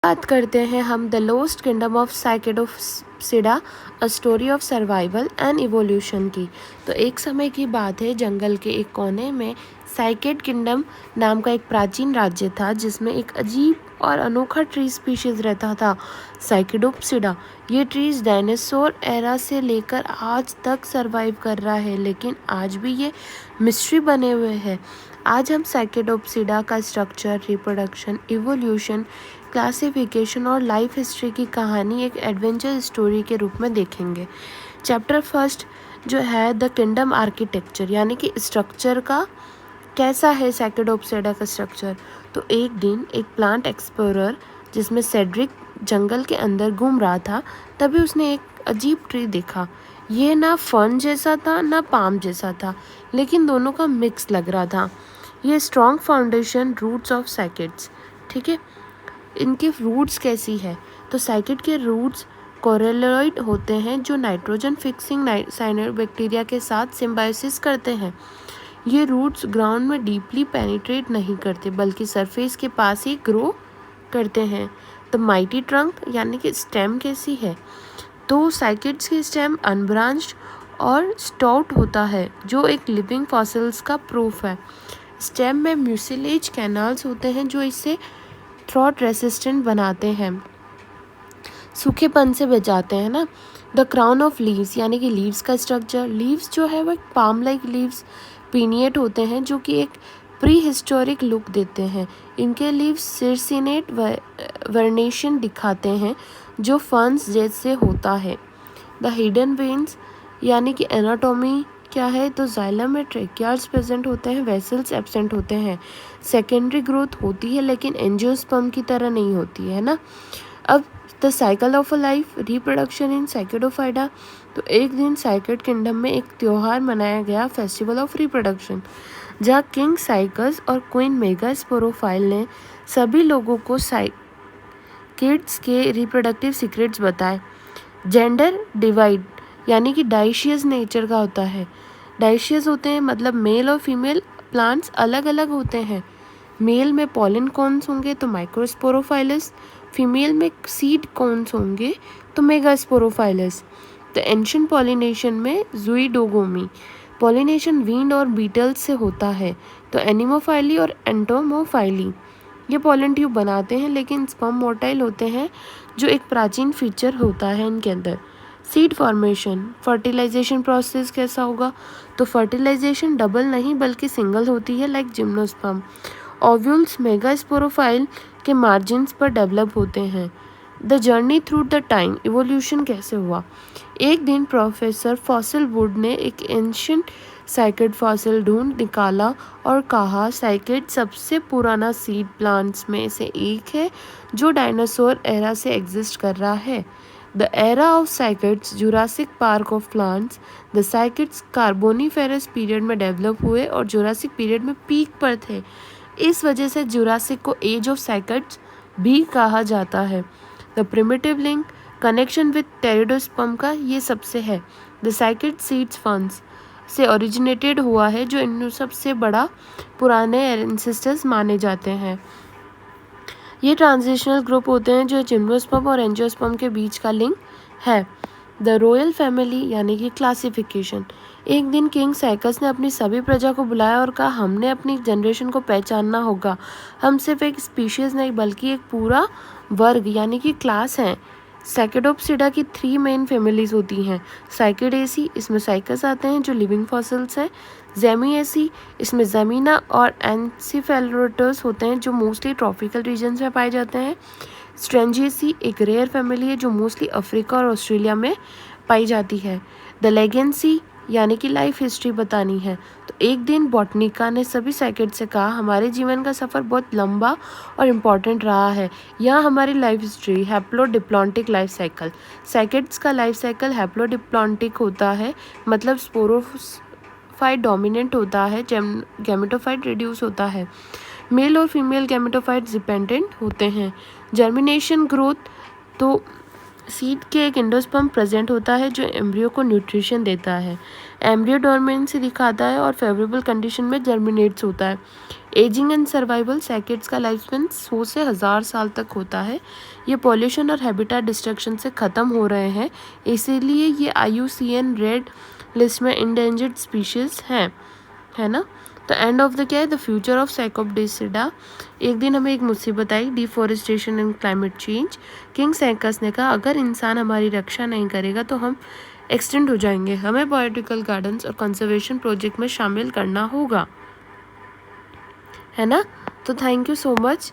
बात करते हैं हम the lost kingdom of Cycadopsida, a story of survival and evolution की। तो एक समय की बात है, जंगल के एक कोने में साइकेड किंगडम नाम का एक प्राचीन राज्य था जिसमें एक अजीब और अनोखा ट्री स्पीशीज रहता था, साइकेडोप्सिडा। ये ट्रीज डायनासोर एरा से लेकर आज तक सरवाइव कर रहा है, लेकिन आज भी ये मिस्ट्री बने हुए हैं। आज हम साइकेडोप्सिडा का स्ट्रक्चर, रिप्रोडक्शन, इवोल्यूशन, क्लासिफिकेशन और लाइफ हिस्ट्री की कहानी एक एडवेंचर स्टोरी के रूप में देखेंगे। चैप्टर फर्स्ट जो है द किंगडम आर्किटेक्चर, यानी कि स्ट्रक्चर का कैसा है साइकेडोप्सिडा का स्ट्रक्चर। तो एक दिन एक प्लांट एक्सप्लोरर जिसमें सेड्रिक जंगल के अंदर घूम रहा था, तभी उसने एक अजीब ट्री देखा। ये ना फर्न जैसा था ना पाम जैसा था, लेकिन दोनों का मिक्स लग रहा था। ये strong foundation roots of cycads, ठीक है। इनके रूट्स कैसी है, तो साइकेड के रूट्स कोरेलॉइड होते हैं जो नाइट्रोजन फिक्सिंग साइनोबैक्टीरिया के साथ सिम्बायोसिस करते हैं। ये रूट्स ग्राउंड में डीपली पेनिट्रेट नहीं करते बल्कि सरफेस के पास ही ग्रो करते हैं। तो माइटी ट्रंक यानी कि स्टेम कैसी है, तो साइकेड्स के स्टेम अनब्रांच्ड और स्टॉट होता है जो एक लिविंग फॉसिल्स का प्रूफ है। स्टेम में म्यूसिलेज कैनाल्स होते हैं जो इसे थ्रॉट रेसिस्टेंट बनाते हैं, सूखेपन से बचाते हैं ना। द क्राउन ऑफ लीव्स यानी कि लीव्स का स्ट्रक्चर, लीव्स जो है वो पाम लाइक लीव्स पिनिएट होते हैं जो कि एक प्री हिस्टोरिक लुक देते हैं। इनके लीव्स सिरसिनेट वर्नेशन दिखाते हैं जो फर्न्स जैसे होता है। द हिडन वेन्स यानी कि एनाटॉमी क्या है, तो जाइलम में ट्रेकियार्ड्स प्रेजेंट होते हैं, वेसल्स एब्सेंट होते हैं। सेकेंडरी ग्रोथ होती है लेकिन एंजियोस्पर्म की तरह नहीं होती है ना। अब the cycle of a life, reproduction in Cycadophyta. तो एक दिन साइकेड किंगडम में एक त्योहार मनाया गया, फेस्टिवल ऑफ रिप्रोडक्शन, जहाँ किंग साइकस और क्वीन मेगास्पोरोफाइल ने सभी लोगों को साइकेड्स के रिप्रोडक्टिव सीक्रेट्स बताए। जेंडर डिवाइड यानी कि डाइशियस नेचर का होता है। डाइशियस होते हैं मतलब मेल और फीमेल प्लांट्स अलग अलग होते हैं। मेल में पॉलन कॉन्स होंगे तो माइक्रोस्पोरोफाइलस, फीमेल में सीड कॉन्स होंगे तो मेगास्पोरोफाइलस। तो एंशिएंट पॉलिनेशन में ज़ुईडोगोमी, पॉलिनेशन वींड और बीटल्स से होता है। तो एनिमोफाइली और एंटोमोफाइली ये पॉलन ट्यूब बनाते हैं लेकिन स्पर्म मोटाइल होते हैं, जो एक प्राचीन फीचर होता है इनके अंदर। सीड फॉर्मेशन, फर्टिलाइजेशन प्रोसेस कैसा होगा, तो फर्टिलाइजेशन डबल नहीं बल्कि सिंगल होती है लाइक जिम्नोस्पर्म। ओव्यूल्स मेगास्पोरोफाइल के मार्जिन्स पर डेवलप होते हैं। The journey through the time, evolution कैसे हुआ। एक दिन प्रोफेसर फॉसिल वुड ने एक एंशिएंट साइकेड फॉसिल ढूंढ निकाला और कहा साइकेड सबसे पुराना सीड प्लांट्स में से एक है जो डायनासोर एरा से एग्जिस्ट कर रहा है। The era of cycads, Jurassic park of plants. The cycads Carboniferous period में डेवलप हुए और जुरासिक पीरियड में पीक पर थे। इस वजह से जुरासिक को एज ऑफ साइकेड्स भी कहा जाता है। The primitive link, connection with pteridosperm का ये सबसे है। द साइकेड सीड्स फर्न्स से ओरिजिनेटेड हुआ है जो इन सबसे बड़ा पुराने एंसेस्टर्स माने जाते हैं। ये ट्रांजिशनल ग्रुप होते हैं जो जिम्नोस्पर्म और एंजियोस्पर्म के बीच का लिंक है। द रॉयल फैमिली यानी कि क्लासिफिकेशन। एक दिन किंग साइकस ने अपनी सभी प्रजा को बुलाया और कहा हमने अपनी जनरेशन को पहचानना होगा। हम सिर्फ एक स्पीशीज़ नहीं बल्कि एक पूरा वर्ग यानी कि क्लास हैं। साइकेडोप्सिडा की 3 मेन फैमिलीज होती हैं। साइकेडेसी, इसमें साइकस आते हैं जो लिविंग फॉसिल्स हैं। जेमिएसी, इसमें ज़मीना और एंसिफेलोटस होते हैं जो मोस्टली ट्रॉपिकल रीजन्स में पाए जाते हैं। स्ट्रेंजिएसी एक रेयर फैमिली है जो मोस्टली अफ्रीका और ऑस्ट्रेलिया में पाई जाती है। द लेगेंसी यानी कि लाइफ हिस्ट्री बतानी है। तो एक दिन बॉटनिका ने सभी साइकेड से कहा हमारे जीवन का सफ़र बहुत लंबा और इम्पॉर्टेंट रहा है। यहाँ हमारी life history, haplodiplontic life cycle. Cycads का लाइफ साइकिल हैप्लोडिप्लॉन्टिक होता है, मतलब स्पोरोफाइट डोमिनेंट होता है, गैमेटोफाइट रिड्यूस होता है। मेल और फीमेल गैमेटोफाइट्स डिपेंडेंट होते हैं। जर्मिनेशन ग्रोथ, तो सीड के एक एंडोस्पर्म प्रेजेंट होता है जो एम्ब्रियो को न्यूट्रिशन देता है। एम्ब्रियो डोरमेंसी दिखाता है और फेवरेबल कंडीशन में जर्मिनेट्स होता है। एजिंग एंड सर्वाइवल, सैकेड्स का लाइफ स्पेन 100 से 1000 साल तक होता है। ये पॉल्यूशन और हैबिटेट डिस्ट्रक्शन से ख़त्म हो रहे हैं, इसीलिए ये IUCN रेड लिस्ट में इंडेंजर्ड स्पीशीज़ हैं, है ना। तो एंड ऑफ द क्या है, द फ्यूचर ऑफ साइकोप्सिडा। एक दिन हमें एक मुसीबत आई, deforestation and climate change. King Cycas ने कहा अगर इंसान हमारी रक्षा नहीं करेगा तो हम एक्सटेंड हो जाएंगे, हमें बॉटनिकल गार्डन्स और कंजर्वेशन प्रोजेक्ट में शामिल करना होगा, है ना। तो थैंक यू सो मच।